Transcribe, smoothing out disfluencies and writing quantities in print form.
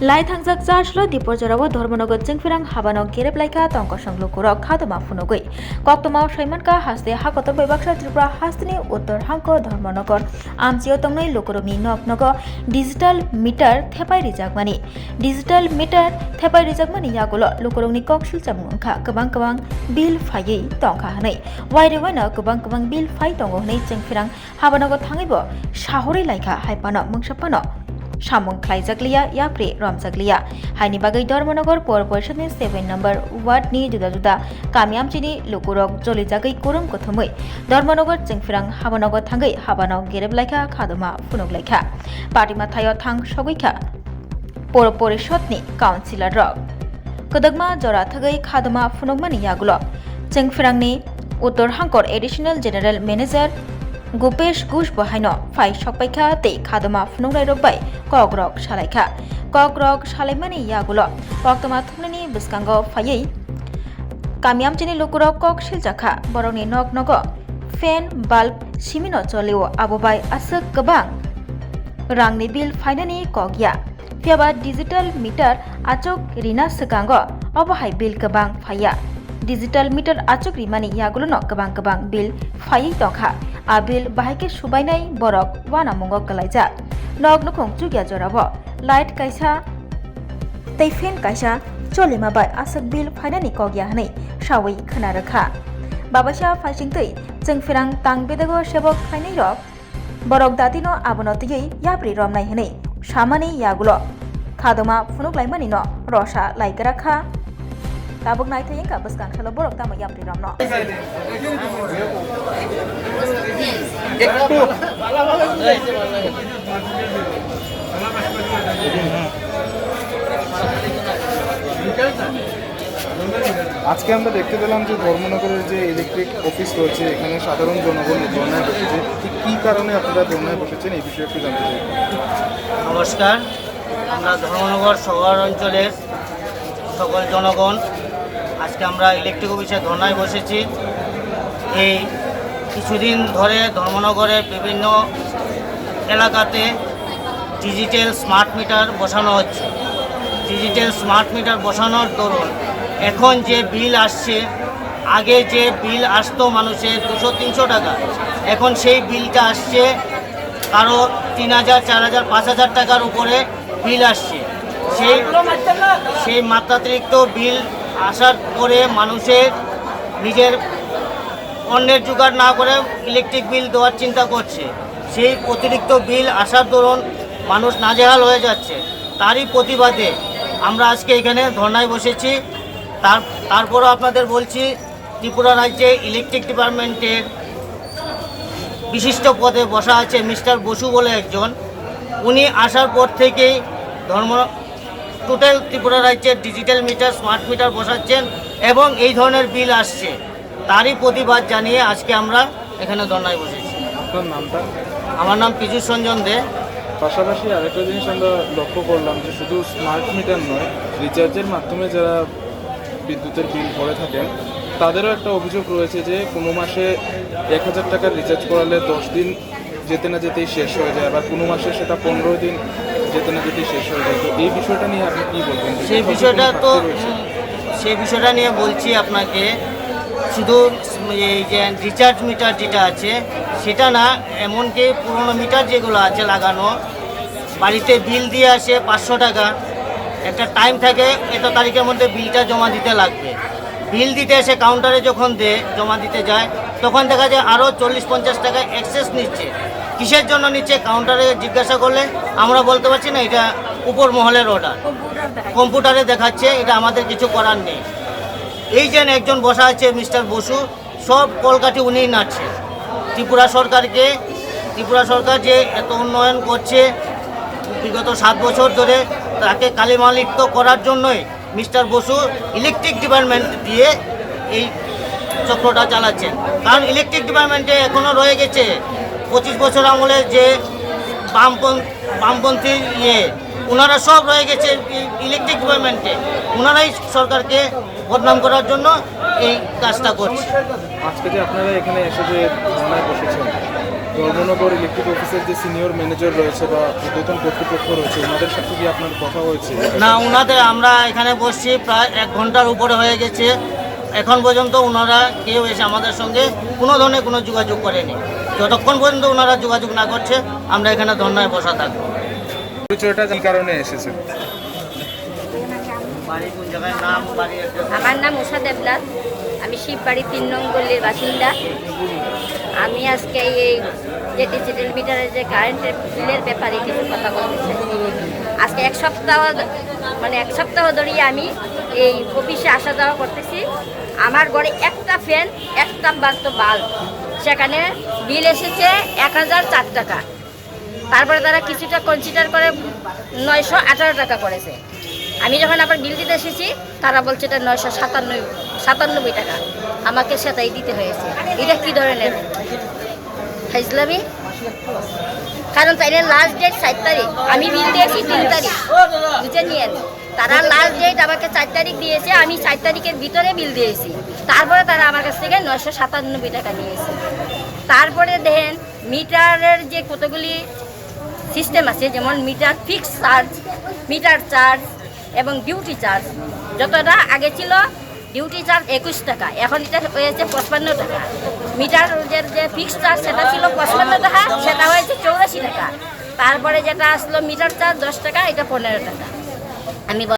লাই थांजाक जासलो दिपर जराव धर्मनगर जोंफिरां हाबानो गेरेबलाइका तंकसं लुकुरक खादमा फुनुगै कक्तमाव सैमानका हास्ते हाकतर बैबाक्सा त्रिपुरा हास्तेनि उत्तर हांको धर्मनगर आमचियो तंगनै लुकुरकनि नगनग डिजिटल मीटर थेपाय रिजाकमानि डिजिटल मीटर थेपाय रिजाकमानि यागुलो लुकुरकनि कक्सिल चामुंखा गोबां बिल फायै तंखा हनै वाइरे वाइनो गोबां बिल फाय तंगो हनै जोंफिरां हाबानगर थाङैबो साहरै लाइका हायपानो मुंसापानो सामुं खालायजागलिया याप्रे रमजागलिया हायनि बागै धर्मनगर पौर परिषदनि 7 नम्बर वार्डनि जुदा गामि आमचिनि लुकुरक जलिजागै कुरुम गथमै धर्मनगर जोंफिरां हाबानगर थांगै हाबानो गेरेबलाइखा खादमा फुनुगलाइखा पार्टिमा थायो थां सगैखा पौर परिषदनि काउन्सिलर रक कदगमा जरा थगै खादमा फुनुगमानि यागुलो जोंफिरांनि उत्तर हांकर additional general manager Gupesh Ghosh बहायनो फाइ सकपाइखा तै खादमा फुनुंराय रकबाय कग्रक सालायमानि यागुलो कक्तमा थुमनानि बिस्कांगो फायै कामियामचिनि लुकुरक कक सिलजाखा बरंनि नग फेन बाल्ब सिमिनो चलिओ आबोबाय आसक गोबां रांनि बिल फाइनानि कगिया फियाबा डिजिटल मीटर आचक रिना सगांगो अबहाय बिल गोबां फाया डिजिटल मीटर आचक रिमानि यागुलोनो गोबां बिल फायै तंखा आ बिल बाहायके सुबायनाय बरक वाना मुंगो गलायजा नग नखं जुगिया जराबो लाइट कायसा तैफेन कायसा चलिमाबाय आसक बिल फाइनानि कगिया हनै सावै खोनारोखा बाबासा फाइसिंतै जोंफिरां तां बेदगो सेबक फाइनाय रक बरक दातिनो आबनतियै याब्रि रमनाय हनै सामानि यागुलो खादमा फुनुगलायमानिनो रसा लाइगराखा tabuk nai thayeng ka baskan khalo borok tama yapri ramno আজকে আমরা দেখতে পেলাম যে ধর্মনগরের যে ইলেকট্রিক অফিস রয়েছে এখানে সাধারণ জনগণ ধর্নায় বসেছে ঠিক কী কারণে আপনারা ধর্নায় বসেছেন এই বিষয়ে একটু জানতে চাই। নমস্কার, আমরা ধর্মনগর শহর অঞ্চলের সকল জনগণ আজকে আমরা ইলেকট্রিক অফিসে ধর্নায় বসেছি। এই কিছুদিন ধরে ধর্মনগরের বিভিন্ন এলাকাতে ডিজিটাল স্মার্ট মিটার বসানো হচ্ছে। ডিজিটাল স্মার্ট মিটার বসানোর দরুন এখন যে বিল আসছে, আগে যে বিল আসতো মানুষের 200-300 টাকা, এখন সেই বিলটা আসছে কারো 3000, 4000, 5000 টাকার উপরে বিল আসছে। সেই মাত্রাতিরিক্ত বিল আসার পরে মানুষের নিজের অন্যের জোগাড় না করে ইলেকট্রিক বিল দেওয়ার চিন্তা করছে। সেই অতিরিক্ত বিল আসার দরুন মানুষ নাজেহাল হয়ে যাচ্ছে। তারই প্রতিবাদে আমরা আজকে এখানে ধর্নায় বসেছি। তারপরও আপনাদের বলছি, ত্রিপুরা রাজ্যে ইলেকট্রিক ডিপার্টমেন্টের বিশিষ্ট পদে বসা আছে মিস্টার বসু বলে একজন। উনি আসার পর থেকেই টোটাল ত্রিপুরা রাজ্যের ডিজিটাল মিটার স্মার্ট মিটার বসাচ্ছেন এবং এই ধরনের বিল আসছে। তারই প্রতিবাদ জানিয়ে আজকে আমরা এখানে ধর্নায় বসেছি। আপনার নামটা? আমার নাম পীযূষ রঞ্জন দে। পাশাপাশি আরেকটা জিনিস আমরা লক্ষ্য করলাম যে শুধু স্মার্ট মিটার নয়, রিচার্জের মাধ্যমে যারা বিদ্যুতের বিল ভরে থাকেন তাদেরও একটা অভিযোগ রয়েছে যে কোনো মাসে 1000 টাকার রিচার্জ করালে 10 দিন যেতে না যেতেই শেষ হয়ে যায়, আবার কোনো মাসে সেটা 15 দিন যেতে না যেতেই শেষ হয়ে যায়। তো এই বিষয়টা নিয়ে আপনি কী বলবেন? সেই বিষয়টা নিয়ে বলছি আপনাকে, শুধু এই যে রিচার্জ মিটার যেটা আছে সেটা না, এমনকি পুরনো মিটার যেগুলো আছে লাগানো, বাড়িতে বিল দিয়ে আসে 500 টাকা, একটা টাইম থাকে এত তারিখের মধ্যে বিলটা জমা দিতে লাগবে। বিল দিতে এসে কাউন্টারে যখন জমা দিতে যায় তখন দেখা যায় আরও 40-50 টাকা এক্সেস নিচ্ছে। কিসের জন্য নিচ্ছে কাউন্টারে জিজ্ঞাসা করলে আমরা বলতে পারছি না, এটা উপর মহলের অর্ডার, কম্পিউটারে দেখাচ্ছে, এটা আমাদের কিছু করার নেই। এই যে একজন বসা আছে মিস্টার বসু, সব কলকাঠি উনিই নাড়ছে। ত্রিপুরা সরকার যে এত উন্নয়ন করছে বিগত 7 বছর ধরে, তাকে কালিমালিপ্ত করার জন্যই মিস্টার বসু ইলেকট্রিক ডিপার্টমেন্ট দিয়ে এই চক্রটা চালাচ্ছেন। কারণ ইলেকট্রিক ডিপার্টমেন্টে এখনও রয়ে গেছে 25 বছর আমলে যে বামপন্থী ওনারা সব রয়ে গেছে ইলেকট্রিক ডিপার্টমেন্টে। ওনারাই সরকারকে বদনাম করার জন্য এই কাজটা করছে। আজকে যে আপনারা এখানে এসে যে ধর্নায় বসেছেন, তো ধর্মনগর ইলেকট্রিক অফিসের যে সিনিয়র ম্যানেজার রয়েছে বা ঊর্ধ্বতন কর্তৃপক্ষ রয়েছে ওনাদের সাথে কি আপনার কথা হয়েছে? না, ওনাদের আমরা এখানে বসছি প্রায় 1 ঘন্টার উপরে হয়ে গেছে, এখন পর্যন্ত ওনারা কেউ এসে আমাদের সঙ্গে কোনো ধরনের কোনো যোগাযোগ করেনি। যতক্ষণ পর্যন্ত ওনারা যোগাযোগ না করছে আমরা এখানে ধর্নায় বসা থাকবো। পরিচয়টা কি কারণে এসেছেন? বাড়ি কোন জায়গায়, নাম, বাড়ি আমার নাম উষা দেবনাথ, আমি শিববাড়ি 3 নং গল্লির বাসিন্দা। আমি আজকে এই যে ডিজিটাল মিটারের যে কারেন্টের বিলের ব্যাপারে কিছু কথা বলতে চাই। আজকে এক সপ্তাহ ধরে আমি এই অফিসে আসা যাওয়া করতেছি। আমার ঘরে একটা ফ্যান, একটা বাল্ব, সেখানে বিল এসেছে 1004 টাকা। তারপরে তারা কিছুটা কনসিডার করে 918 টাকা করেছে। আমি যখন আবার বিল দিতে এসেছি তারা বলছে এটা 997 টাকা আমাকে সেটাই দিতে হয়েছে। এটা কী ধরনের ইসলামী? কারণ তাই লাস্ট ডেট 7 তারিখ, আমি বিল দিয়েছি 3 তারিখ, বুঝে নিয়েন। তারা লাস্ট ডেট আমাকে 4 তারিখ দিয়েছে, আমি 4 তারিখের ভিতরে বিল দিয়েছি। তারপরে তারা আমার কাছ থেকে 997 টাকা নিয়েছে। তারপরে দেখেন মিটারের যে কতগুলি সিস্টেম আছে, যেমন meter fix charge, meter charge এবং ডিউটি চার্জ। যতটা আগে ছিল ডিউটি চার্জ 21 টাকা, এখন এটা হয়েছে 55 টাকা। মিটারের যে ফিক্স চার্জ সেটা ছিল 55 টাকা, সেটা হয়েছে 84 টাকা। তারপরে যেটা আসলো মিটার চার্জ 10 টাকা, এটা 15 টাকা। আমি